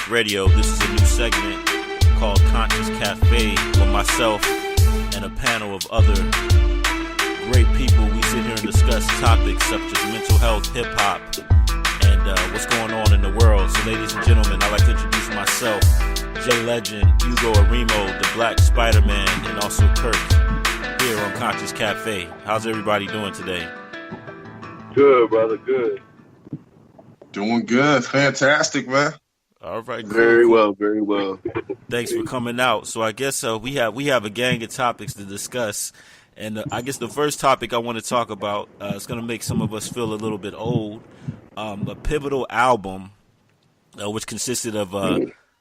Radio. This is a new segment called Conscious Cafe with myself and a panel of other great people. We sit here and discuss topics such as mental health, hip-hop, and what's going on in the world. So ladies and gentlemen, I'd like to introduce myself, Lejend, Ugo Arimo, the Black Spiderman, and also Kirk here on Conscious Cafe. How's everybody doing today? Good, brother, good. Doing good. Fantastic, man. All right, cool. Very well, very well. Thanks for coming out. So I guess we have a gang of topics to discuss, and I guess the first topic I want to talk about is going to make some of us feel a little bit old. A pivotal album, which consisted of,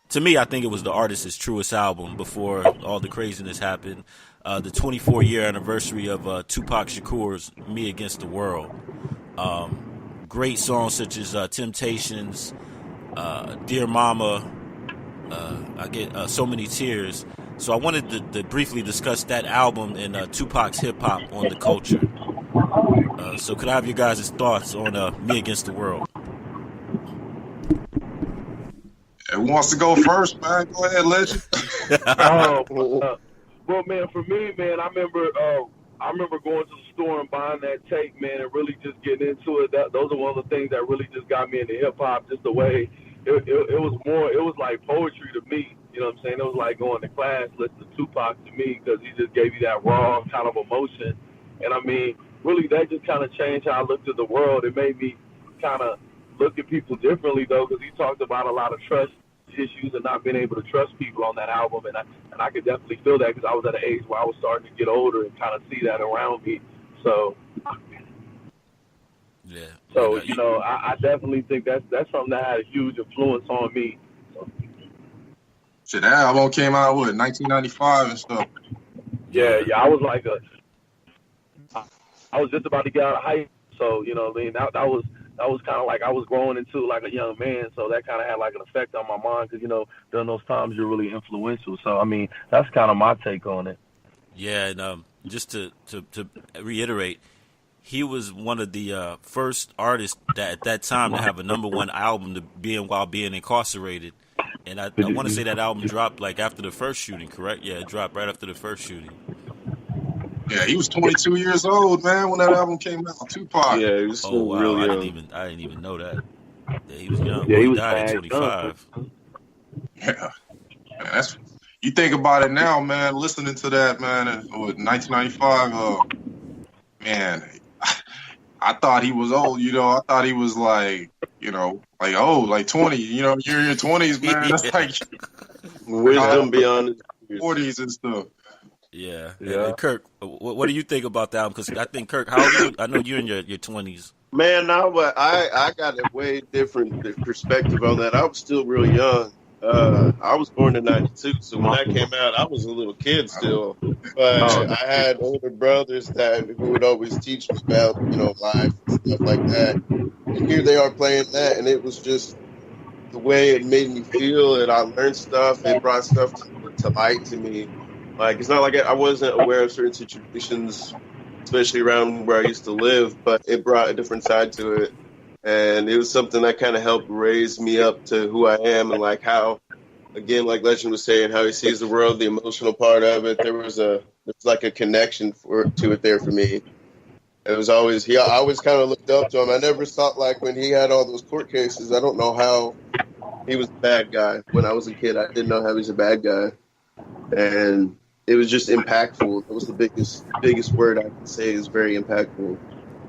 to me, I think it was the artist's truest album before all the craziness happened. The 24-year anniversary of Tupac Shakur's "Me Against the World." Great songs such as Temptations, Dear Mama, I get So Many Tears. So I wanted to briefly discuss that album and Tupac's hip-hop on the culture. So could I have your guys' thoughts on Me Against the World? Who wants to go first, man? Go ahead, Legend. Well, man, for me, man, I remember going to the store and buying that tape, man, and really just getting into it. Those are one of the things that really just got me into hip-hop, just the way it was like poetry to me. You know what I'm saying? It was like going to class, listening to Tupac to me, because he just gave you that raw kind of emotion. And, I mean, really that just kind of changed how I looked at the world. It made me kind of look at people differently, though, because he talked about a lot of trust issues and not being able to trust people on that album, and I could definitely feel that because I was at an age where I was starting to get older and kind of see that around me. So, yeah. So I definitely think that's something that had a huge influence on me. Shit, that album came out 1995 and stuff. Yeah. I was I was just about to get out of high school, so that was kind of like I was growing into like a young man, so that kind of had like an effect on my mind because, during those times you're really influential. So, I mean, that's kind of my take on it. Yeah, and just to reiterate, he was one of the first artists that at that time to have a #1 album while being incarcerated. And I want to say that album dropped like after the first shooting, correct? Yeah, it dropped right after the first shooting. Yeah, he was 22 years old, man, when that album came out. Tupac. Yeah, he was still really young. I didn't even know that. Yeah, he was young. Yeah, he died at 25. Yeah, that's. You think about it now, man. Listening to that, man, in 1995. Man, I thought he was old. I thought he was like 20. You're in your 20s, man. That's like wisdom beyond his 40s and stuff. Yeah. And Kirk, what do you think about that album? Because I think, Kirk, how old are you? I know you're in your 20s. Man, no, but I got a way different perspective on that. I was still real young. I was born in 92, so when that came out, I was a little kid still. But I had older brothers who would always teach me about, life and stuff like that. And here they are playing that, and it was just the way it made me feel, and I learned stuff. It brought stuff to light to me. Like, it's not like I wasn't aware of certain situations, especially around where I used to live, but it brought a different side to it. And it was something that kind of helped raise me up to who I am and like how, again, like Legend was saying, how he sees the world, the emotional part of it. There's like a connection to it there for me. It was always, I always kind of looked up to him. I never thought like when he had all those court cases, I don't know how he was a bad guy. When I was a kid, I didn't know how he was a bad guy. And it was just impactful. That was the biggest word I can say is very impactful.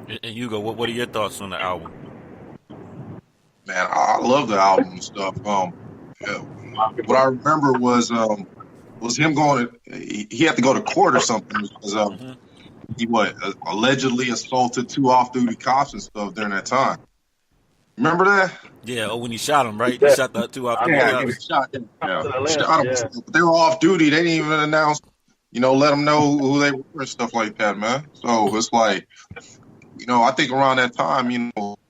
And Hugo, what are your thoughts on the album? Man, I love the album and stuff. What I remember was him going. He had to go to court or something because he allegedly assaulted 2 off-duty cops and stuff during that time. Remember that? Yeah, when he shot him, right? He shot the 2 off-duty cops. He shot him. But they were off-duty. They didn't even announce, let them know who they were and stuff like that, man. So it's like, I think around that time,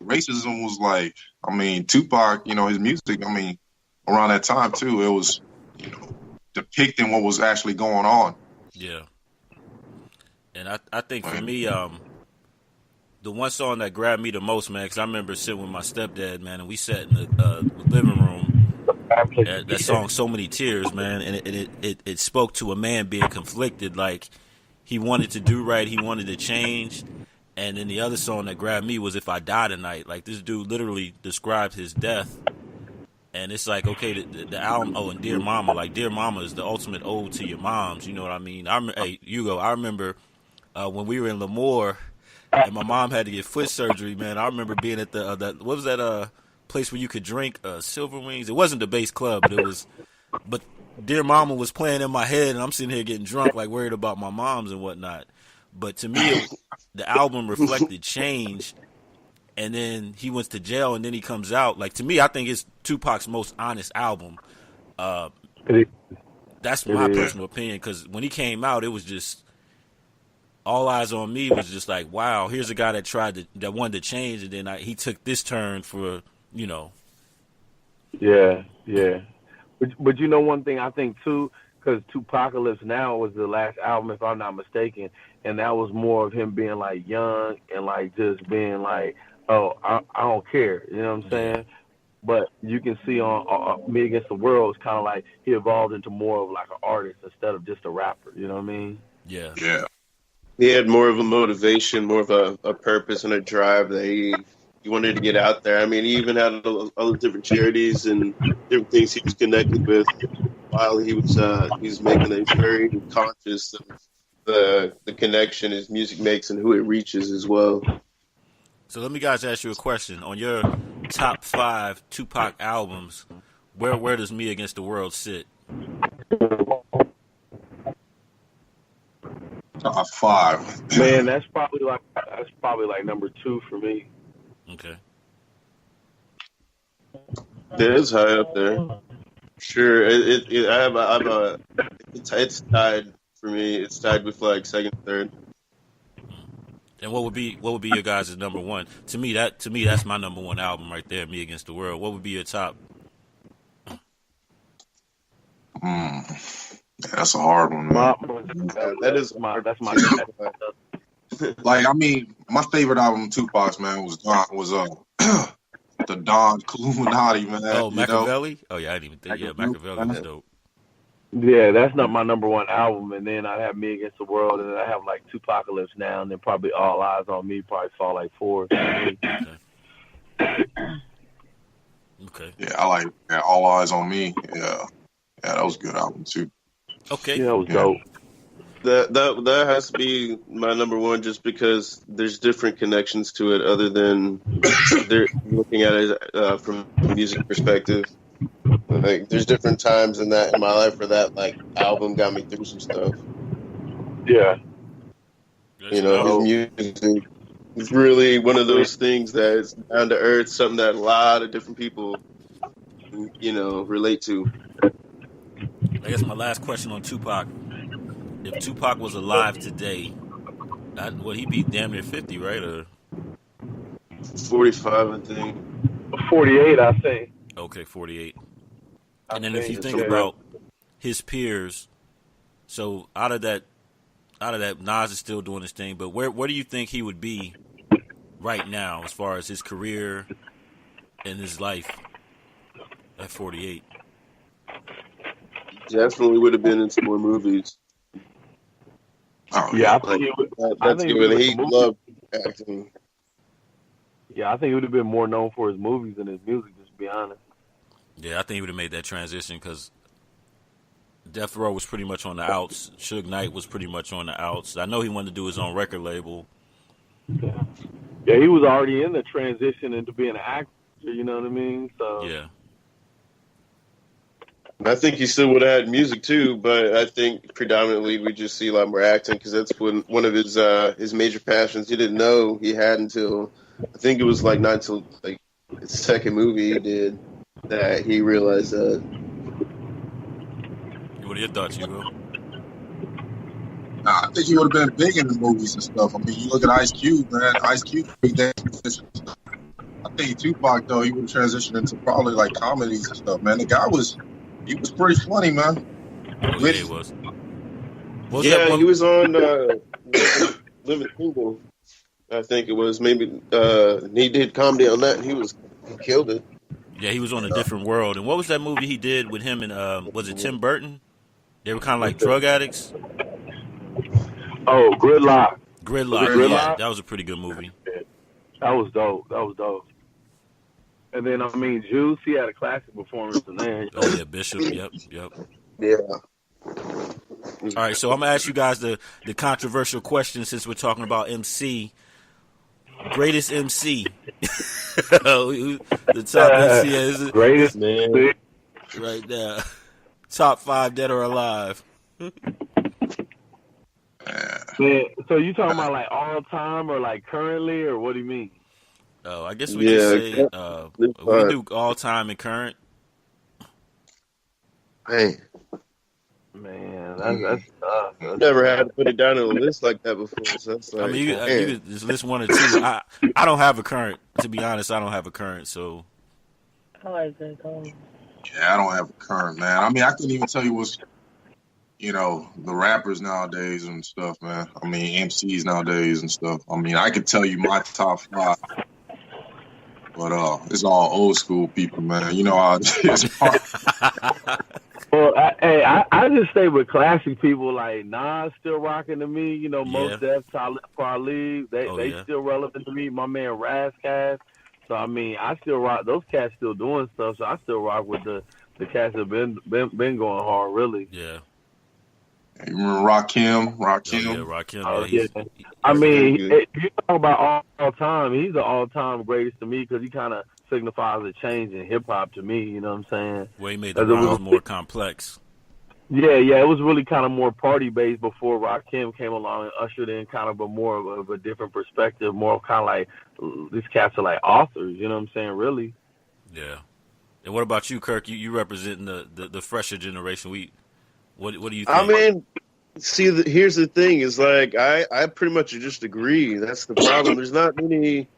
racism was like, Tupac, his music, around that time too, it was, depicting what was actually going on. Yeah. And I think for me, the one song that grabbed me the most, man, because I remember sitting with my stepdad, man, and we sat in the living room, That song, So Many Tears, man, and it spoke to a man being conflicted. Like, he wanted to do right, he wanted to change. And then the other song that grabbed me was If I Die Tonight. Like, this dude literally described his death. And it's like, okay, the album, and Dear Mama. Like, Dear Mama is the ultimate ode to your moms. You know what I mean? Hey, Hugo, I remember when we were in Lemoore and my mom had to get foot surgery, man. I remember being at the what was that place where you could drink Silver Wings? It wasn't the Bass Club, but Dear Mama was playing in my head, and I'm sitting here getting drunk, like worried about my moms and whatnot. But to me, the album reflected change, and then he went to jail, and then he comes out. Like, to me, I think it's Tupac's most honest album. That's my personal opinion, because when he came out, it was just All Eyes on Me was just like, wow, here's a guy that wanted to change, and then he took this turn for, you know. Yeah. But you know one thing I think too, because Tupacalypse Now was the last album, if I'm not mistaken, and that was more of him being like young and like just being like, oh, I don't care, you know what I'm saying? But you can see on Me Against the World, it's kind of like he evolved into more of like an artist instead of just a rapper, you know what I mean? Yeah. He had more of a motivation, more of a purpose and a drive that he wanted to get out there. I mean, he even had other different charities and different things he was connected with while he was making it very conscious of the connection his music makes and who it reaches as well. So let me guys ask you a question. On your top 5 Tupac albums, where does Me Against the World sit? Top 5. Man, that's probably like number 2 for me. Okay. It is high up there. Sure, it's tied for me. It's tied with like second, third. And what would be your guys' number 1? To me, that's my number 1 album right there, Me Against the World. What would be your top? That's a hard one, man. That's my Like, I mean, my favorite album, Tupac's, man, was the Don Illuminati, man. Oh, Machiavelli? Oh, yeah, I didn't even think. Yeah, Machiavelli was dope. Yeah, that's not my number 1 album. And then I have Me Against the World, and then I have like Tupacalypse Now, and then probably All Eyes on Me probably fall like 4. Okay. Yeah, I like All Eyes on Me. Yeah, that was a good album too. Okay. Yeah, that was dope. That has to be my number 1 just because there's different connections to it other than they're looking at it from a music perspective. Like, there's different times in my life where that like album got me through some stuff. Yeah. You know, his music is really one of those things that's down to earth, something that a lot of different people, you know, relate to. I guess my last question on Tupac. If Tupac was alive today, would he be damn near 50, right? Or 45, I think. 48, I think. Okay, 48. And then if you think about his peers, so out of that, Nas is still doing his thing. But where do you think he would be right now as far as his career and his life at 48? Definitely would have been in some more movies. Oh, yeah, he loved acting. Yeah, I think he would have been more known for his movies than his music, just to be honest. Yeah, I think he would have made that transition because Death Row was pretty much on the outs. Suge Knight was pretty much on the outs. I know he wanted to do his own record label. Yeah, he was already in the transition into being an actor, you know what I mean? So yeah. I think he still would have had music too, but I think predominantly we just see a lot more acting because that's one of his major passions. He didn't know he had until I think it was like not until like his second movie he did that he realized that. What are your thoughts, Hugo? I think he would have been big in the movies and stuff. I mean, you look at Ice Cube, man. Ice Cube, big transition. I think Tupac though, he would transition into probably like comedies and stuff. Man, the guy was pretty funny, man. Oh, yeah, he was. He was on Living Single. I think it was maybe he did comedy on that. And he killed it. Yeah, he was on a different world. And what was that movie he did with him and was it Tim Burton? They were kind of like drug addicts. Oh, Gridlock. Gridlock. Gridlock? Yeah, that was a pretty good movie. That was dope. And then Juice, he had a classic performance in there. Oh yeah, Bishop. Yep. Yeah. All right, so I'm gonna ask you guys the controversial question since we're talking about MC. Greatest MC. The top MC is greatest man right now. Top 5 dead or alive. Man, so you talking about like all time or like currently, or what do you mean? Oh, I guess we can say we do all time and current. Man, that's tough. I've never had to put it down on a list like that before. So that's like, you could just list 1 or 2. I don't have a current. To be honest, I don't have a current. So I like that call. Yeah, I don't have a current, man. I mean, I couldn't even tell you what's, the rappers nowadays and stuff, man. I mean, MCs nowadays and stuff. I mean, I could tell you my top 5, but it's all old school people, man. You know how it is. Well, I just stay with classic people like Nas still rocking to me. Mos Def, Talib Kweli, they still relevant to me. My man Razzcast. So I still rock. Those cats still doing stuff. So I still rock with the cats that been going hard, really. Yeah. You remember Rakim? Yeah, Rakim. Oh, yeah. If you talk about all time, he's the all time greatest to me because he kind of signifies a change in hip hop to me. You know what I'm saying? Where he made the rhymes more complex. Yeah, it was really kind of more party based before Rakim came along and ushered in kind of more of a different perspective, more kind of like these cats are like authors. You know what I'm saying? Really? Yeah. And what about you, Kirk? You representing the fresher generation. What do you think? I mean, see, here's the thing: is like I pretty much just agree. That's the problem. There's not many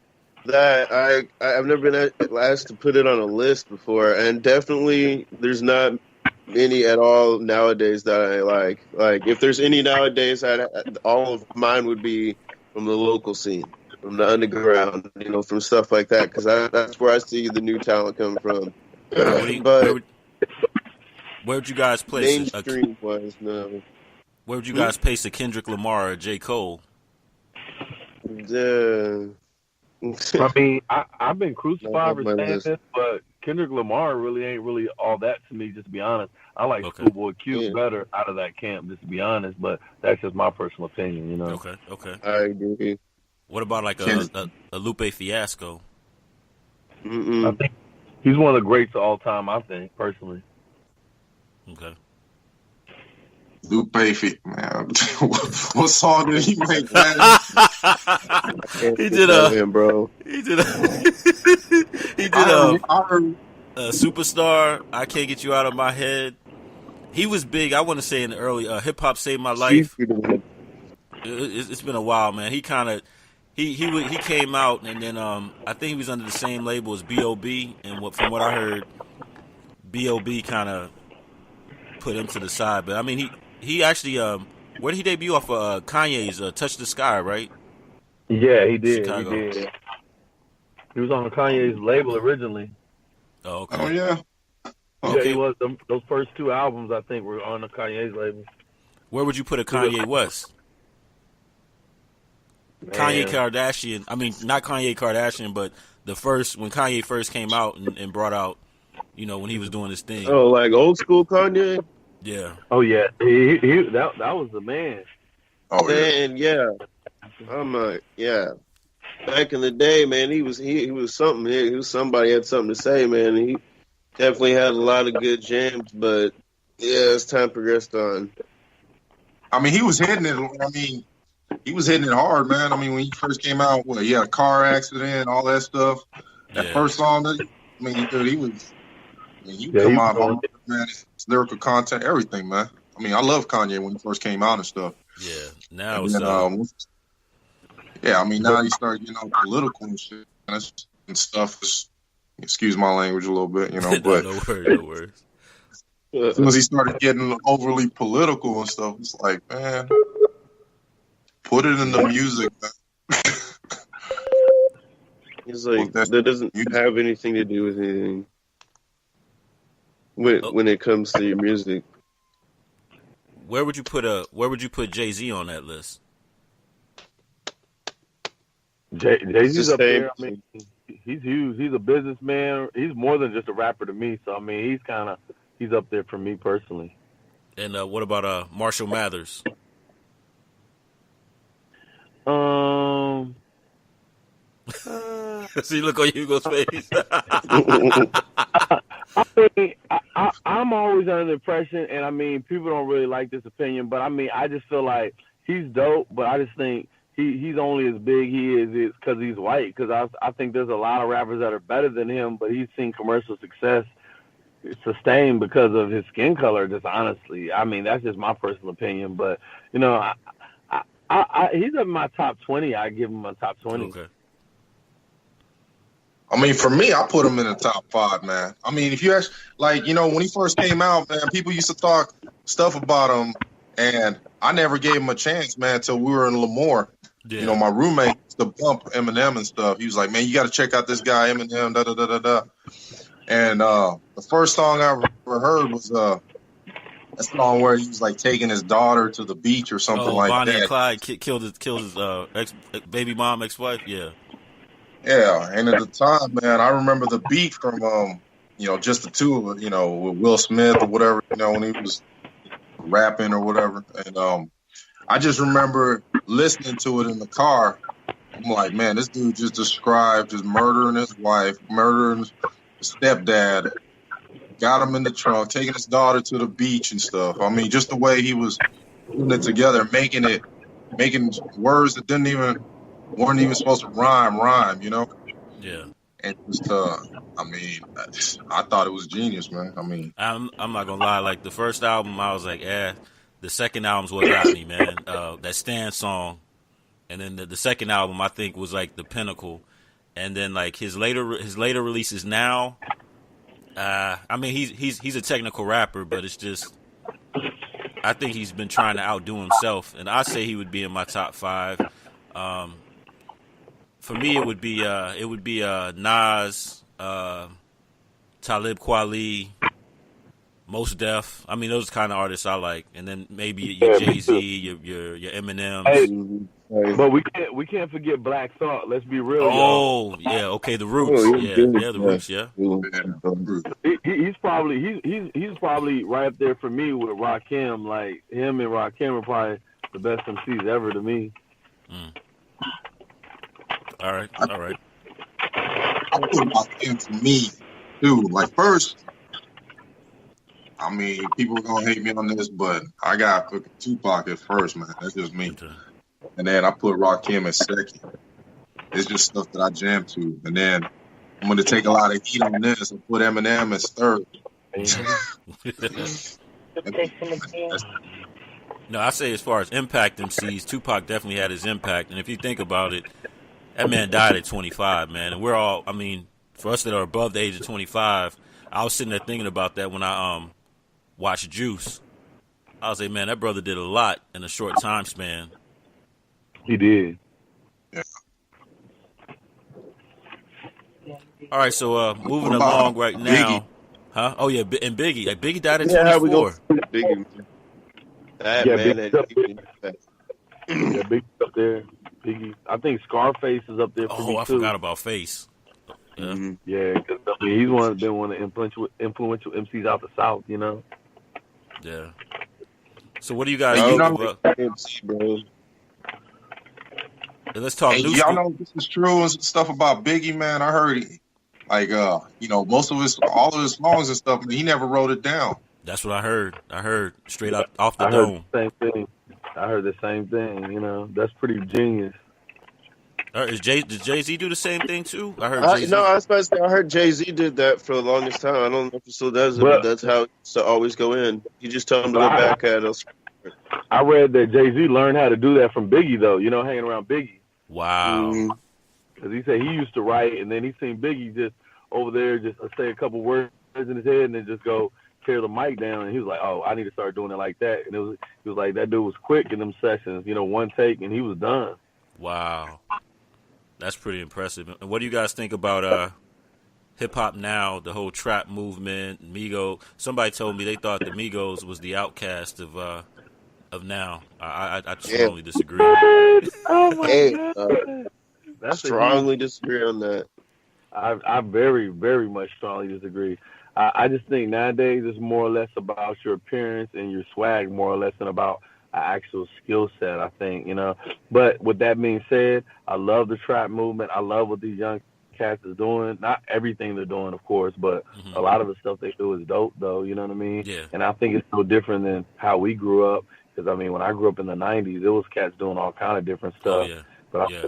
that I've never been asked to put it on a list before, and definitely there's not many at all nowadays that I like. Like if there's any nowadays, all of mine would be from the local scene, from the underground, from stuff like that, because that's where I see the new talent coming from. Where would you guys place mainstream wise? No. Where would you guys place a Kendrick Lamar or J. Cole? I've been crucified for saying this, but Kendrick Lamar really ain't really all that to me, just to be honest. I like Schoolboy Q better out of that camp, just to be honest, but that's just my personal opinion, Okay. I agree. What about like a Lupe Fiasco? I think he's one of the greats of all time, I think, personally. Okay. Lupe, man, what song did he make? Man? He did bro. He did Superstar. I Can't Get You Out of My Head. He was big. I want to say in the early Hip Hop Saved My Life. It's been a while, man. He kind of he came out and then I think he was under the same label as B.O.B. and from what I heard, B.O.B. kind of put him to the side. But I mean he actually where did he debut off of Kanye's Touch the Sky, right? Yeah, he did. Chicago. He did. He was on Kanye's label originally. Oh, okay. Oh yeah. Yeah, he was. Those first 2 albums, I think, were on the Kanye's label. Where would you put a Kanye West? Man. Kanye Kardashian. I mean, not Kanye Kardashian, but when Kanye first came out and brought out, when he was doing his thing. Oh, like old school Kanye? Yeah. Oh yeah, that was the man. Oh man, yeah. I'm like, yeah. Back in the day, man, he was something. He was somebody had something to say, man. He definitely had a lot of good jams, but yeah, as time progressed on. I mean, he was hitting it. He was hitting it hard, man. I mean, when he first came out, he had a car accident, all that stuff. That first song, dude, he was. He come out hard, man. His lyrical content, everything, man. I mean, I love Kanye when he first came out and stuff. Yeah. Now and then, now he started, political and shit and stuff. Excuse my language a little bit, but no worries. As soon as he started getting overly political and stuff, it's like, man, put it in the music, man. He's like, that doesn't have anything to do with anything. when it comes to your music. Where would you put Jay-Z on that list? Jay-Z's up there. I mean, he's huge. He's a businessman. He's more than just a rapper to me. So I mean, he's up there for me personally. And what about Marshall Mathers? See, look on Hugo's face. I'm always under the impression, and I mean, people don't really like this opinion, but I mean, I just feel like he's dope, but I just think he's only as big he is because he's white. Because I think there's a lot of rappers that are better than him, but he's seen commercial success sustained because of his skin color. Just honestly, I mean, that's just my personal opinion, but you know, he's in my top 20. I give him my top 20. Okay. I mean, for me, I put him in the top 5, man. I mean, if you ask, like, you know, when he first came out, man, people used to talk stuff about him, and I never gave him a chance, man, until we were in Lemoore. Yeah. You know, my roommate used to bump Eminem and stuff. He was like, man, you got to check out this guy, Eminem, da-da-da-da-da. And the first song I ever heard was a song where he was, like, taking his daughter to the beach or something like Bonnie that. And Clyde killed his baby mom, ex-wife, yeah. Yeah, and at the time, man, I remember the beat from, you know, just the two of it, you know, with Will Smith or whatever, you know, when he was rapping or whatever. And I just remember listening to it in the car. I'm like, man, this dude just described just murdering his wife, murdering his stepdad, got him in the trunk, taking his daughter to the beach and stuff. I mean, just the way he was putting it together, making words that weren't even supposed to rhyme, you know? Yeah. And just, I mean, I thought it was genius, man. I mean, I'm not gonna lie. Like the first album, I was like, The second album's what got me, man. That Stan song, and then the second album, I think, was like the pinnacle. And then like his later releases now. I mean, he's a technical rapper, but it's just, I think he's been trying to outdo himself, and I say he would be in my top 5. For me, it would be Nas, Talib Kweli, Mos Def. I mean, those kind of artists I like, and then maybe your Jay-Z, your Eminem. Hey, but we can't forget Black Thought. Let's be real. Oh, yeah, okay, the Roots. The Roots. Yeah. He's probably right up there for me with Rakim. Like him and Rakim are probably the best MCs ever to me. All right. I put Rakim for me too. Like first, I mean, people are gonna hate me on this, but I got Tupac at first, man. That's just me. Okay. And then I put Rakim at second. It's just stuff that I jam to. And then I'm going to take a lot of heat on this and put Eminem as third. No, I say as far as impact MCs, Tupac definitely had his impact. And if you think about it, that man died at 25, man. And we're all, I mean, for us that are above the age of 25, I was sitting there thinking about that when I watched Juice. I was like, man, that brother did a lot in a short time span. He did. Yeah. All right, so moving along right now. Biggie. Huh? Oh, yeah, and Biggie. Like, Biggie died at 24. Biggie. Biggie's up there. Yeah, Biggie's up there. Biggie. I think Scarface is up there for me, too. Oh, I forgot about Face. Yeah, yeah, cause, I mean, he's one of the influential MCs out the South, you know? Yeah. So what do you guys think about? MC, bro. Let's talk. Y'all know this is true and stuff about Biggie, man. I heard he, like, you know, all of his songs and stuff. He never wrote it down. That's what I heard. I heard straight up off the dome. Same thing. I heard the same thing. You know, that's pretty genius. Did Jay-Z do the same thing too? I heard Jay-Z. No, I was about to say, I heard Jay-Z did that for the longest time. I don't know if he still does it, but that's how it used to always go in. You just tell him to go back at us. I read that Jay-Z learned how to do that from Biggie, though. You know, hanging around Biggie. Wow. Because he said he used to write, and then he seen Biggie just over there just say a couple words in his head and then just go tear the mic down. And he was like, oh, I need to start doing it like that. And he was like, that dude was quick in them sessions, you know, one take, and he was done. Wow. That's pretty impressive. And what do you guys think about hip hop now, the whole trap movement, Migo. Somebody told me they thought the Migos was the outcast of now. I Yeah. strongly disagree. Oh my Hey, god, that's a huge. strongly disagree on that. I very, very much strongly disagree. I just think nowadays it's more or less about your appearance and your swag, more or less than about an actual skill set. I think, you know. But with that being said, I love the trap movement. I love what these young cats is doing. Not everything they're doing, of course, but a lot of the stuff they do is dope, though. You know what I mean? Yeah. And I think it's so different than how we grew up. Because I mean, when I grew up in the '90s, there was cats doing all kind of different Oh stuff. yeah. But Yeah.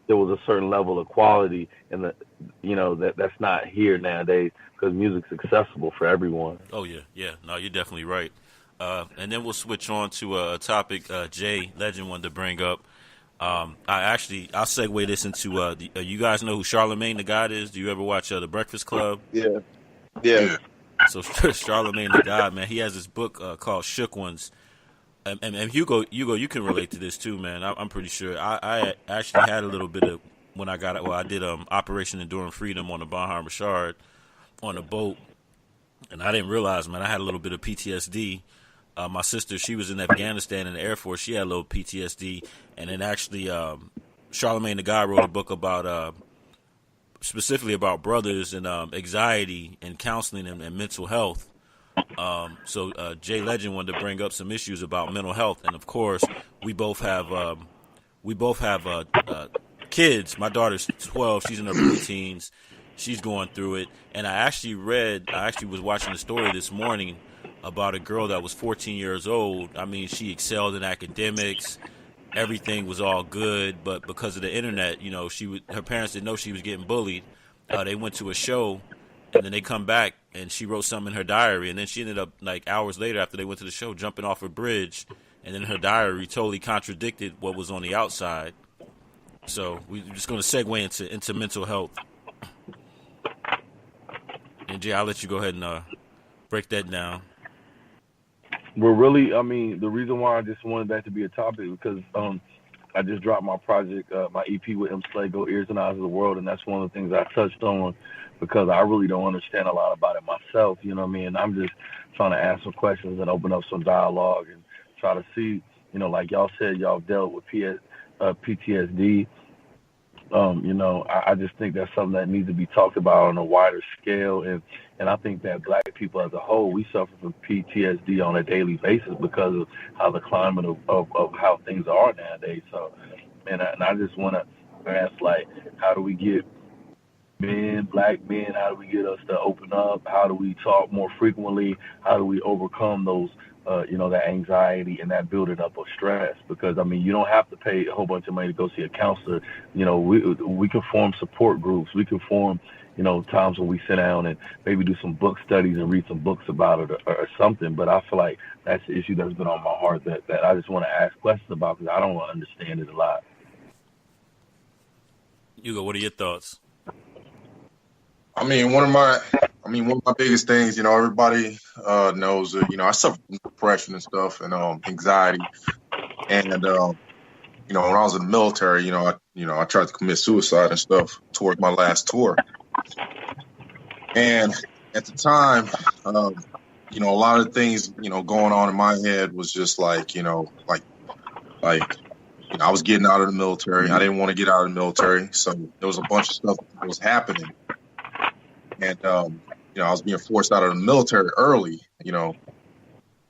there was a certain level of quality in the, you know, that's not here nowadays because music's accessible for everyone. Oh yeah. Yeah. No, you're definitely right. And then we'll switch on to a topic Jay Legend wanted to bring up. I'll segue this into you guys know who Charlemagne the God is? Do you ever watch The Breakfast Club? Yeah. Yeah. So Charlemagne the God, man, he has this book called Shook Ones. And Hugo, you can relate to this too, man. I'm pretty sure. I actually had a little bit of when I got it. Well, I did Operation Enduring Freedom on the Bonhar Mashard on a boat, and I didn't realize, man, I had a little bit of PTSD. My sister, she was in Afghanistan in the Air Force. She had a little PTSD, and then actually, Charlemagne the God wrote a book about specifically about brothers and anxiety and counseling and mental health. So Jay Legend wanted to bring up some issues about mental health, and of course, we both have kids. My daughter's 12; she's in her preteens. She's going through it, and I actually was watching a story this morning about a girl that was 14 years old. I mean, she excelled in academics. Everything was all good, but because of the internet, you know, her parents didn't know she was getting bullied. They went to a show, and then they come back, and she wrote something in her diary, and then she ended up, like, hours later after they went to the show, jumping off a bridge, and then her diary totally contradicted what was on the outside. So we're just going to segue into mental health. And Jay, I'll let you go ahead and break that down. Well, really, I mean, the reason why I just wanted that to be a topic because I just dropped my project, my EP with M. Slago, Ears and Eyes of the World, and that's one of the things I touched on because I really don't understand a lot about it myself, you know what I mean? And I'm just trying to ask some questions and open up some dialogue and try to see, you know, like y'all said, y'all dealt with PTSD. You know, I just think that's something that needs to be talked about on a wider scale. And I think that black people as a whole, we suffer from PTSD on a daily basis because of how the climate of how things are nowadays. So, and I just want to ask, like, how do we get black men, how do we get us to open up? How do we talk more frequently? How do we overcome those you know, that anxiety and that building up of stress? Because I mean, you don't have to pay a whole bunch of money to go see a counselor. You know, we can form support groups. We can form, you know, times when we sit down and maybe do some book studies and read some books about it or something. But I feel like that's the issue that's been on my heart that I just want to ask questions about because I don't understand it a lot. Hugo, what are your thoughts? I mean, one of my biggest things, you know, everybody knows that, you know, I suffer from depression and stuff and anxiety. And you know, when I was in the military, I tried to commit suicide and stuff towards my last tour. And at the time, you know, a lot of things, you know, going on in my head was just like, you know, I was getting out of the military. I didn't want to get out of the military, so there was a bunch of stuff that was happening. And, you know, I was being forced out of the military early, you know,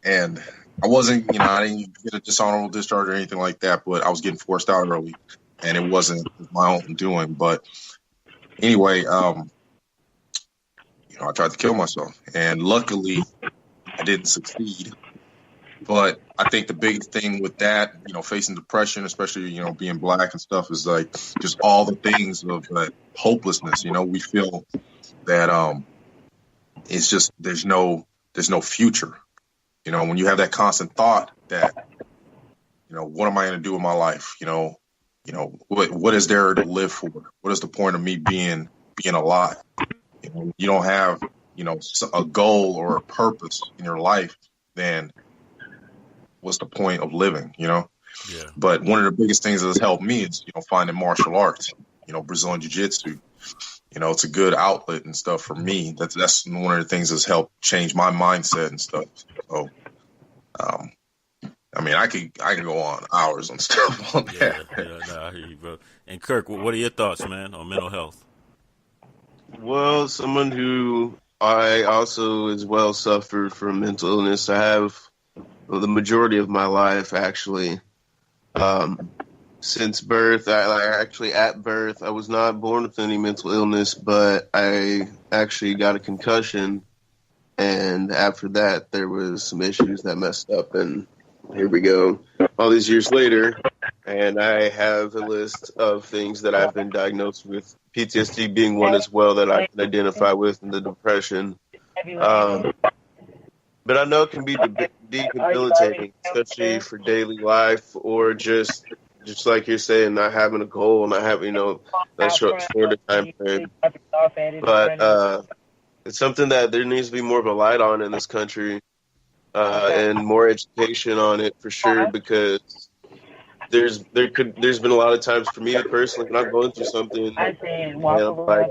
and I wasn't, you know, I didn't get a dishonorable discharge or anything like that, but I was getting forced out early and it wasn't my own doing. But anyway, you know, I tried to kill myself and luckily I didn't succeed. But I think the biggest thing with that, you know, facing depression, especially, you know, being black and stuff is like just all the things of like hopelessness. You know, we feel that it's just there's no future. You know, when you have that constant thought that, you know, what am I going to do with my life? You know, what is there to live for? What is the point of me being alive? You know, you don't have, you know, a goal or a purpose in your life, then what's the point of living? You know. Yeah. But one of the biggest things that has helped me is, you know, finding martial arts. You know, Brazilian Jiu-Jitsu. it's a good outlet and stuff for me. That's one of the things that's helped change my mindset and stuff. So, I mean, I could go on hours on stuff on that. No, I hear you, bro. And Kirk, what are your thoughts, man, on mental health? Well, someone who I also as well suffered from mental illness. I have the majority of my life, actually. Since birth, actually at birth, I was not born with any mental illness, but I actually got a concussion, and after that, there was some issues that messed up, and here we go, all these years later, and I have a list of things that I've been diagnosed with, PTSD being one as well that I can identify with, and the depression. But I know it can be debilitating, especially for daily life or just like you're saying, not having a goal, not having, that shorter time frame. But it's something that there needs to be more of a light on in this country, and more education on it for sure, because there's been a lot of times for me personally when I'm going through something, like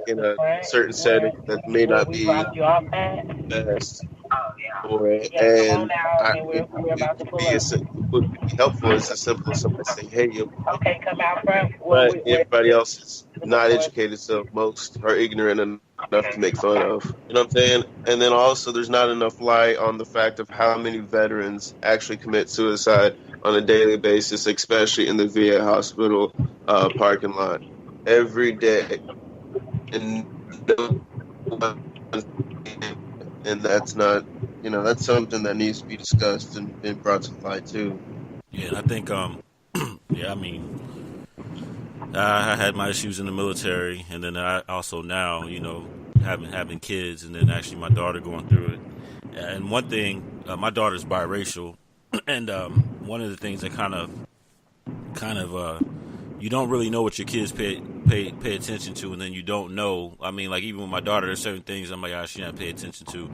in a certain setting that may not be best for it, and it would be helpful as simple as somebody saying, "Hey, but everybody else is not educated, so most are ignorant enough to make fun of. You know what I'm saying? And then also, there's not enough light on the fact of how many veterans actually commit suicide on a daily basis, especially in the VA hospital parking lot every day, and that's not, that's something that needs to be discussed and brought to light too. Yeah, and I think, I mean, I had my issues in the military, and then I also now, having kids, and then actually my daughter going through it. And one thing, my daughter's biracial, and one of the things that kind of, you don't really know what your kids pay attention to, and then you don't know. I mean, like even with my daughter, there's certain things I'm like, she not pay attention to.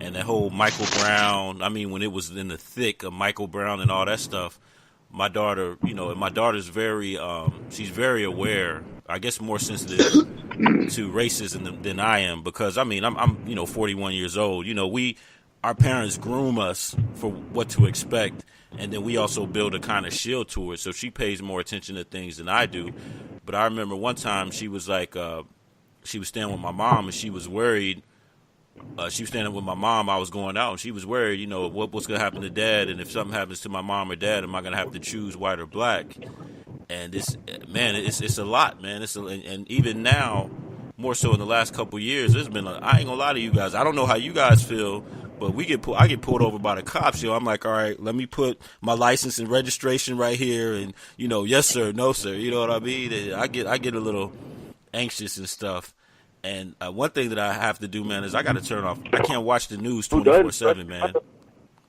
And that whole Michael Brown, I mean, when it was in the thick of Michael Brown and all that stuff, my daughter, and my daughter's very, she's very aware, I guess more sensitive to racism than I am, because, I mean, I'm 41 years old. Our parents groom us for what to expect, and then we also build a kind of shield to it. So she pays more attention to things than I do. But I remember one time she was like, she was staying with my mom, and she was worried. She was standing with my mom. I was going out, and she was worried, what's going to happen to Dad, and if something happens to my mom or Dad, am I going to have to choose white or black? And it's a lot, man. And even now, more so in the last couple of years, there's been. I ain't gonna lie to you guys. I don't know how you guys feel, but I get pulled over by the cops. I'm like, all right, let me put my license and registration right here, and yes sir, no sir. You know what I mean? I get a little anxious and stuff. And one thing that I have to do, man, is I got to turn off. I can't watch the news 24/7, man,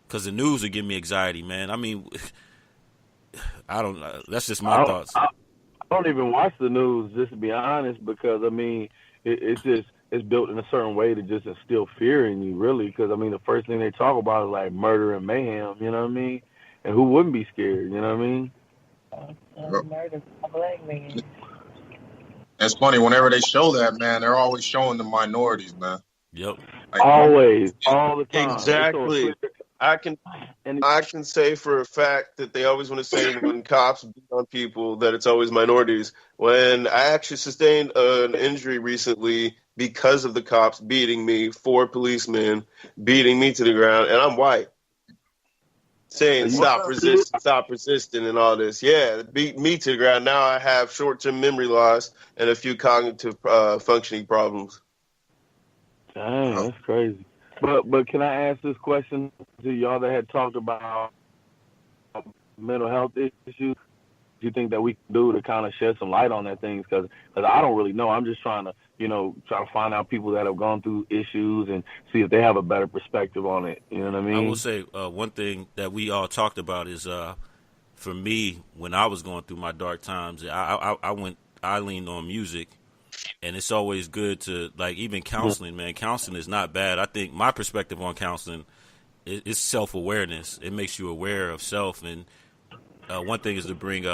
because the news will give me anxiety, man. I mean, I don't know. That's just my thoughts. I don't even watch the news, just to be honest, because I mean, it's built in a certain way to just instill fear in you, really. Because I mean, the first thing they talk about is like murder and mayhem. You know what I mean? And who wouldn't be scared? You know what I mean? Murder a black man. It's funny, whenever they show that, man, they're always showing the minorities, man. Yep. Like, always, all the time. Exactly. I can say for a fact that they always want to say when cops beat on people that it's always minorities. When I actually sustained an injury recently because of the cops beating me, 4 policemen beating me to the ground, and I'm white. Saying stop resisting, and all this. Yeah, beat me to the ground. Now I have short-term memory loss and a few cognitive functioning problems. Dang, that's crazy. But can I ask this question to y'all that had talked about mental health issues? Do you think that we can do to kind of shed some light on that things? Because I don't really know. I'm just trying to, try to find out people that have gone through issues and see if they have a better perspective on it. You know what I mean? I will say one thing that we all talked about is, for me, when I was going through my dark times, I leaned on music, and it's always good to, like, even counseling, man. Counseling is not bad. I think my perspective on counseling is self-awareness. It makes you aware of self, and one thing is to bring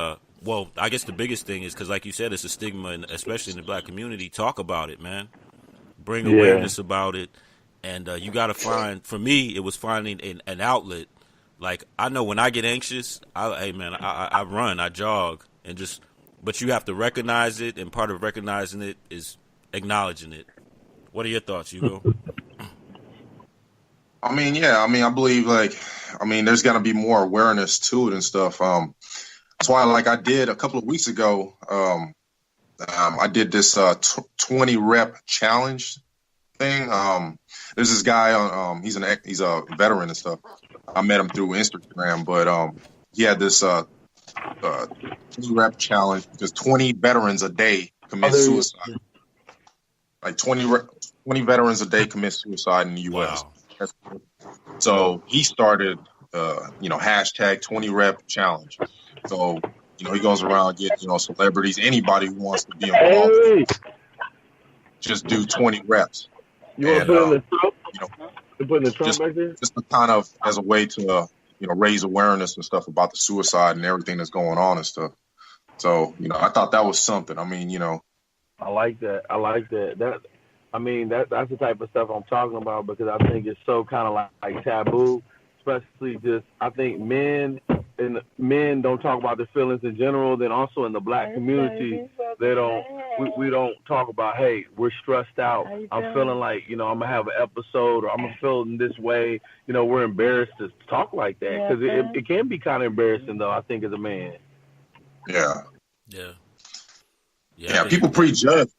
Well, I guess the biggest thing is because, like you said, it's a stigma, and especially in the black community. Talk about it, man. Bring Yeah. awareness about it, and you got to find. For me, it was finding an outlet. Like I know when I get anxious, I run, I jog, and just. But you have to recognize it, and part of recognizing it is acknowledging it. What are your thoughts, Hugo? I mean, yeah, I mean, I believe there's got to be more awareness to it and stuff. That's why, like I did a couple of weeks ago, I did this 20 rep challenge thing. There's this guy on, he's a veteran and stuff. I met him through Instagram, but he had this 20 rep challenge because 20 veterans a day commit suicide. Like 20 veterans a day commit suicide in the U.S. Wow. So he started, hashtag 20 rep challenge. So, he goes around getting, celebrities, anybody who wants to be involved, just do 20 reps. You want to put in the Trump? You put in the Trump just, back there? just to kind of as a way to, raise awareness and stuff about the suicide and everything that's going on and stuff. So, I thought that was something. I mean, I like that. That's the type of stuff I'm talking about because I think it's so kind of like taboo, especially I think men don't talk about their feelings in general. Then also in the black community, we don't talk about, hey, we're stressed out. I'm feeling like, I'm going to have an episode or I'm going to feel in this way. We're embarrassed to talk like that because it can be kind of embarrassing though, I think, as a man. Yeah. Yeah, people prejudge.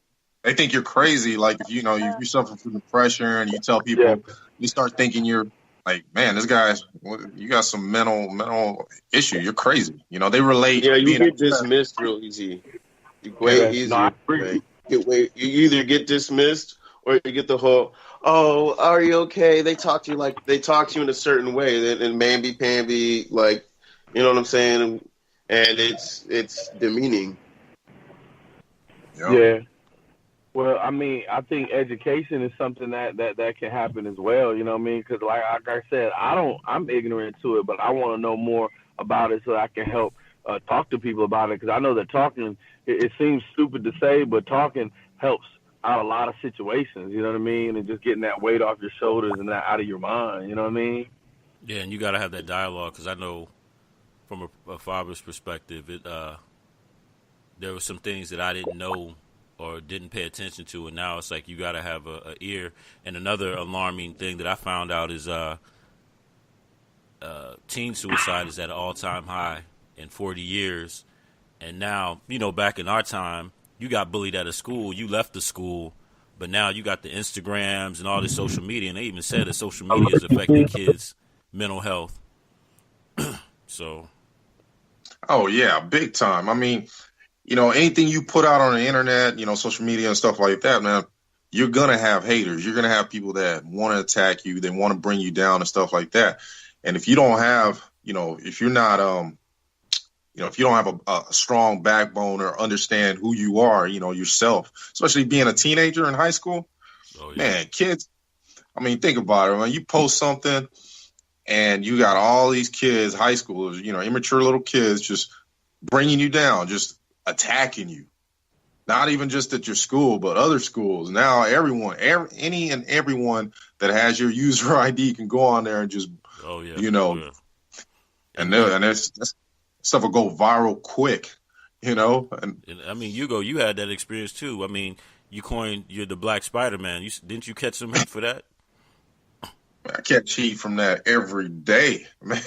They think you're crazy. Like if you suffer from depression and you tell people, you start thinking you're like, man, this guy's, you got some mental issue. You're crazy. They relate. Yeah, you get dismissed real easy. Way easier. No, right? You either get dismissed or you get the whole, oh, are you okay? They talk to you in a certain way, and mamby-pamby, like, you know what I'm saying? And it's demeaning. Yep. Yeah. Well, I think education is something that can happen as well. You know what I mean? Because like I said, I'm ignorant to it, but I want to know more about it so I can help talk to people about it. Because I know that talking, it seems stupid to say, but talking helps out a lot of situations. You know what I mean? And just getting that weight off your shoulders and that out of your mind. You know what I mean? Yeah, and you got to have that dialogue because I know from a father's perspective, there were some things that I didn't know or didn't pay attention to, and now it's like you got to have a ear. And another alarming thing that I found out is teen suicide is at an all-time high in 40 years. And now, back in our time, you got bullied at a school, you left the school, but now you got the Instagrams and all this social media, and they even said that social media is affecting kids' mental health. So. Oh, yeah, big time. I mean, anything you put out on the internet, social media and stuff like that, man, you're going to have haters. You're going to have people that want to attack you. They want to bring you down and stuff like that. And if you don't have, if you're not, if you don't have a strong backbone or understand who you are, yourself, especially being a teenager in high school, man, kids, think about it. When you post something and you got all these kids, high schoolers, immature little kids just bringing you down, just attacking you, not even just at your school, but other schools. Now everyone that has your user ID can go on there and just, and that stuff will go viral quick, And Hugo, you had that experience too. You're the Black Spiderman. Didn't you catch some heat for that? I catch heat from that every day, man.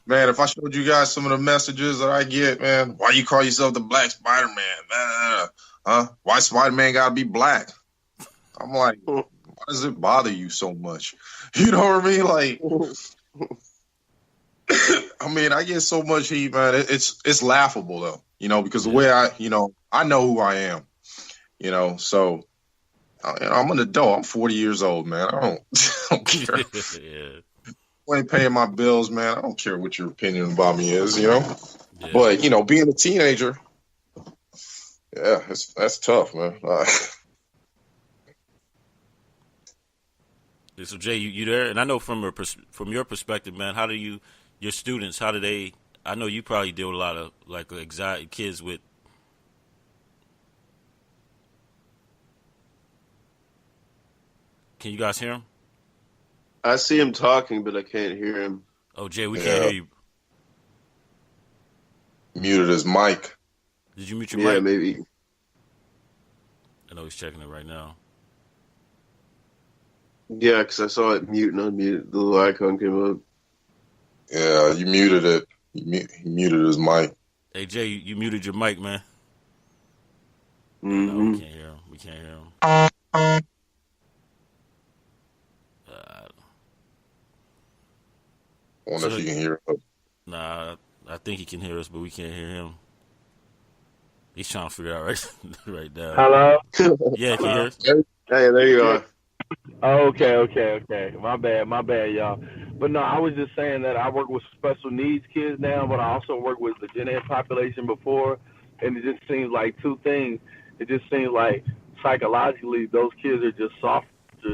Man, if I showed you guys some of the messages that I get, man, why you call yourself the Black Spider-Man? Why Spider-Man gotta be black? I'm like, why does it bother you so much? You know what I mean? Like, I get so much heat, man. It's laughable though, because the way I know who I am, so. I'm an adult. I'm 40 years old, man. I don't care. I ain't paying my bills, man. I don't care what your opinion about me is, Yeah. But, being a teenager, that's tough, man. So, Jay, you there? And I know from your perspective, man, your students, how do they I know you probably deal with a lot of like anxiety kids with. Can you guys hear him? I see him talking, but I can't hear him. Oh, Jay, we can't hear you. Muted his mic. Did you mute your mic? Yeah, maybe. I know he's checking it right now. Yeah, because I saw it mute and unmute. The little icon came up. Yeah, you muted it. He muted his mic. Hey, Jay, you muted your mic, man. Mm-hmm. No, we can't hear him. We can't hear him. I wonder if he can hear us. Nah, I think he can hear us, but we can't hear him. He's trying to figure out right now. Hello? Yeah, can you hear us? Hey, there you are. Okay. My bad, y'all. But no, I was just saying that I work with special needs kids now, but I also work with the gen ed population before, and it just seems like two things. It just seems like psychologically those kids are just softer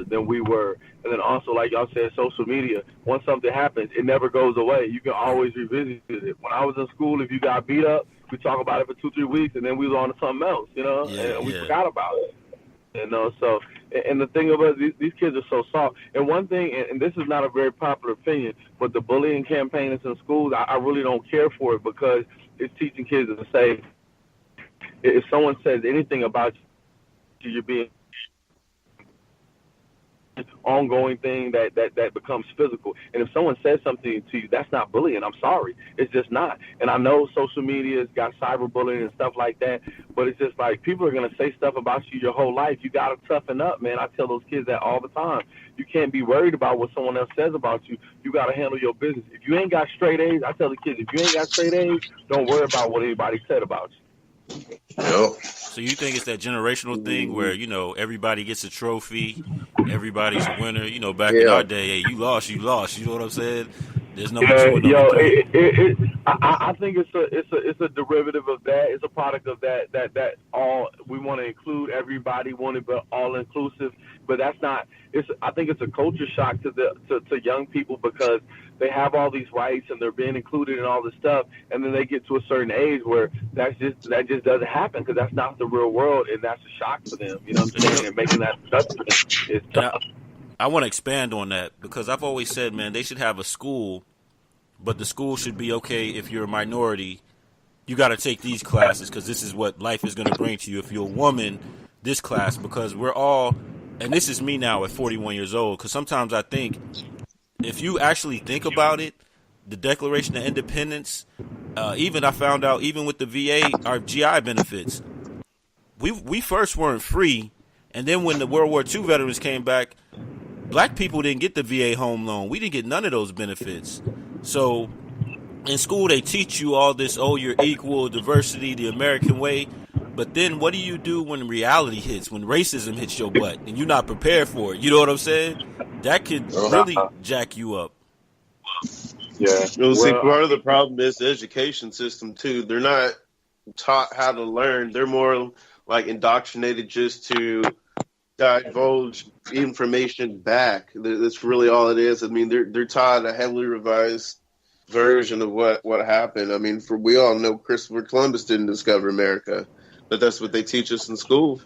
than we were. And then also, like y'all said, social media, once something happens, it never goes away. You can always revisit it. When I was in school, if you got beat up, we talk about it for 2-3 weeks, and then we was on to something else, and we forgot about it. So, and the thing about these kids are so soft. And one thing, and this is not a very popular opinion, but the bullying campaign that's in schools, I really don't care for it because it's teaching kids to say, if someone says anything about you, you're being ongoing thing that becomes physical. And if someone says something to you, that's not bullying. I'm sorry. It's just not. And I know social media has got cyberbullying and stuff like that, but it's just like people are going to say stuff about you your whole life. You got to toughen up, man. I tell those kids that all the time. You can't be worried about what someone else says about you. You got to handle your business. If you ain't got straight A's, I tell the kids, if you ain't got straight A's, don't worry about what anybody said about you. Yep. So you think it's that generational thing where, everybody gets a trophy, everybody's a winner. Back in our day, hey, you lost. You know what I'm saying? There's no I think it's a derivative of that. It's a product of that all we want to include everybody, want to be all inclusive, but that's not. I think it's a culture shock to young people because they have all these rights and they're being included in all this stuff, and then they get to a certain age where that just doesn't happen because that's not the real world, and that's a shock to them. You know what I'm saying? And making that adjustment is tough. I want to expand on that because I've always said, man, they should have a school, but the school should be okay if you're a minority. You got to take these classes because this is what life is going to bring to you. If you're a woman, this class, because we're all, and this is me now at 41 years old, because sometimes I think if you actually think about it, the Declaration of Independence, even I found out, even with the VA, our GI benefits, we first weren't free, and then when the World War II veterans came back, black people didn't get the VA home loan. We didn't get none of those benefits. So in school, they teach you all this, you're equal, diversity, the American way. But then what do you do when reality hits, when racism hits your butt and you're not prepared for it? You know what I'm saying? That could really jack you up. Yeah. See, part of the problem is the education system, too. They're not taught how to learn. They're more like indoctrinated just to divulge information back. That's really all it is. I mean, they're taught a heavily revised version of what happened. I mean, we all know Christopher Columbus didn't discover America, but that's what they teach us in school.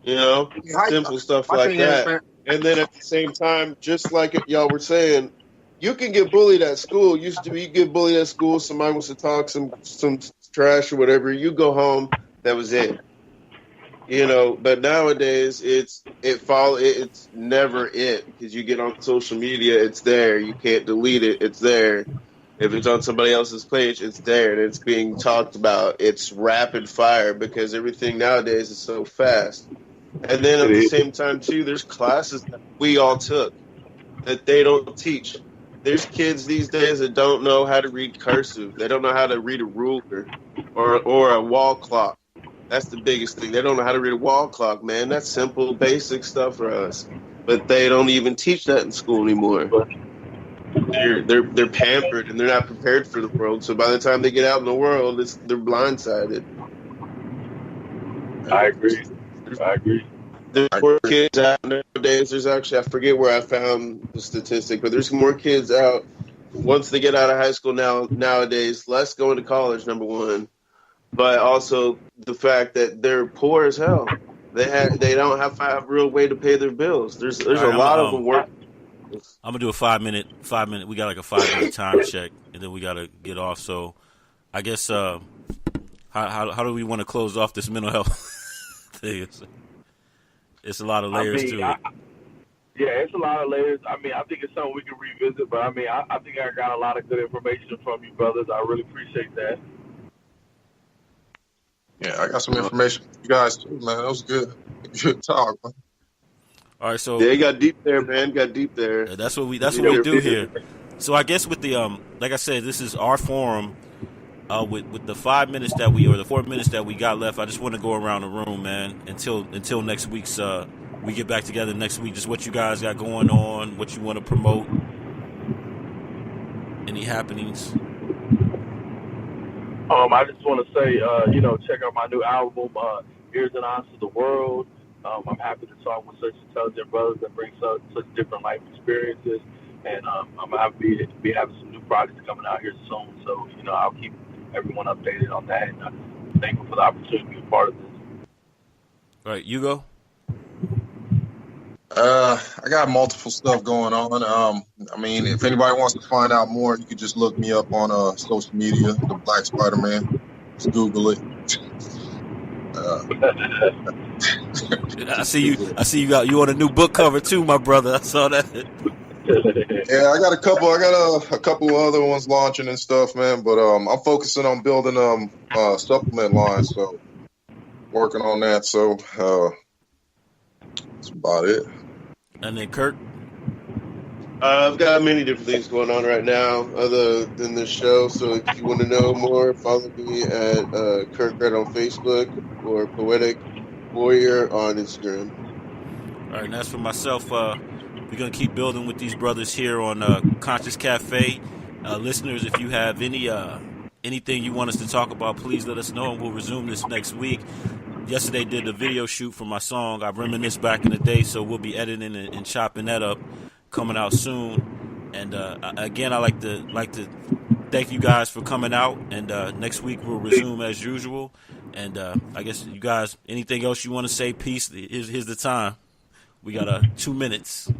Simple stuff like that. And then at the same time, just like y'all were saying, you can get bullied at school. You get bullied at school. Somebody wants to talk some trash or whatever. You go home. That was it. But nowadays it's never it because you get on social media, it's there. You can't delete it. It's there. If it's on somebody else's page, it's there and it's being talked about. It's rapid fire because everything nowadays is so fast. And then at the same time too, there's classes that we all took that they don't teach. There's kids these days that don't know how to read cursive. They don't know how to read a ruler or a wall clock. That's the biggest thing. They don't know how to read a wall clock, man. That's simple, basic stuff for us. But they don't even teach that in school anymore. They're pampered and they're not prepared for the world. So by the time they get out in the world, they're blindsided. I agree. There's more kids out nowadays. There's actually, I forget where I found the statistic, but there's more kids out once they get out of high school nowadays, less going to college, number one, but also the fact that they're poor as hell. They don't have a real way to pay their bills. There's a lot of them work. I'm gonna do a 5 minute. We got like a 5 minute time check, and then we gotta get off. So, I guess how do we want to close off this mental health thing? It's a lot of layers to it. Yeah, it's a lot of layers. I mean, I think it's something we can revisit. But I mean, I think I got a lot of good information from you, brothers. I really appreciate that. Yeah, I got some information for you guys too, man. That was good. Good talk, man. All right, so they got deep there, man. Got deep there. That's what we do here. So I guess with the like I said, this is our forum. With the 5 minutes the 4 minutes that we got left, I just want to go around the room, man. Until next week's we get back together next week. Just what you guys got going on, what you want to promote, any happenings. I just want to say, check out my new album, Ears and Eyes to the World. I'm happy to talk with such intelligent brothers that bring such different life experiences. And I'm happy to be having some new projects coming out here soon. So, I'll keep everyone updated on that. And I'm thankful for the opportunity to be a part of this. All right, Ugo? I got multiple stuff going on. I mean, if anybody wants to find out more, you can just look me up on social media, the Black Spiderman. Just Google it. I see you got you on a new book cover too, my brother. I saw that. Yeah, I got a couple other ones launching and stuff, man. But I'm focusing on building supplement lines, so working on that. So that's about it. And then Kirk? I've got many different things going on right now other than this show. So if you want to know more, follow me at Kirk Wright on Facebook or Poetic Warrior on Instagram. All right, and that's for myself. We're going to keep building with these brothers here on Conscious Cafe. Listeners, if you have anything you want us to talk about, please let us know, and we'll resume this next week. Yesterday did a video shoot for my song. I reminisced back in the day, so we'll be editing and chopping that up, coming out soon. And again, I like to thank you guys for coming out. And next week we'll resume as usual. And I guess you guys, anything else you want to say? Peace. Here's the time. We got 2 minutes.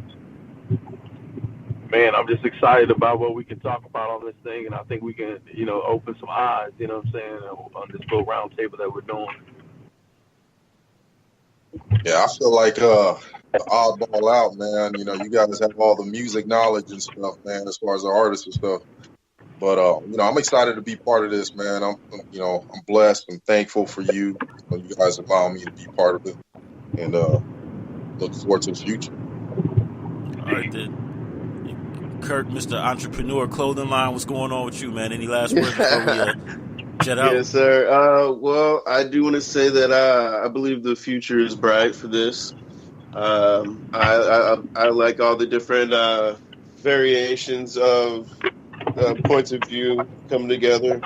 Man, I'm just excited about what we can talk about on this thing, and I think we can, open some eyes. You know what I'm saying, on this little round table that we're doing. Yeah, I feel like the oddball out, man. You guys have all the music knowledge and stuff, man, as far as the artists and stuff. But I'm excited to be part of this, man. I'm blessed and thankful for you. You guys allow me to be part of it, and look forward to the future. All right, then. Kirk, Mr. Entrepreneur Clothing Line, what's going on with you, man? Any last words before we jet out? Yes, sir. Well, I do want to say that I believe the future is bright for this. I like all the different variations of points of view coming together.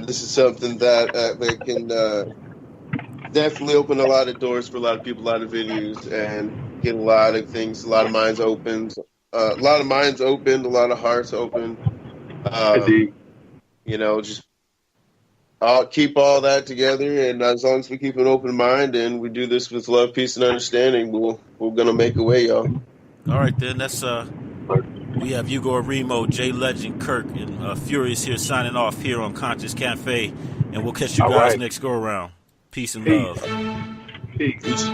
This is something that can definitely open a lot of doors for a lot of people, a lot of venues, and get a lot of things, a lot of minds opened. A lot of hearts open. Just I'll keep all that together, and as long as we keep an open mind and we do this with love, peace, and understanding, we're gonna make a way, y'all. All right, then. That's we have Ugo Arimo, Lejend, Kirk, and Furyus here signing off here on Conscious Cafe, and we'll catch you guys next go around. Peace and love. Peace.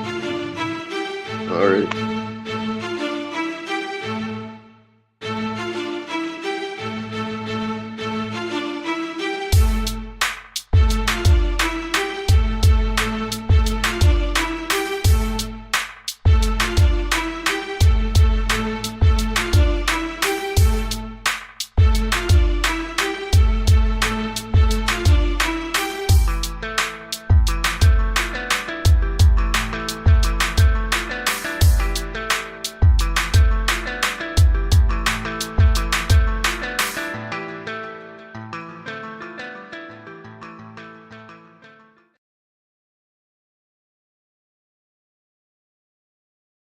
All right.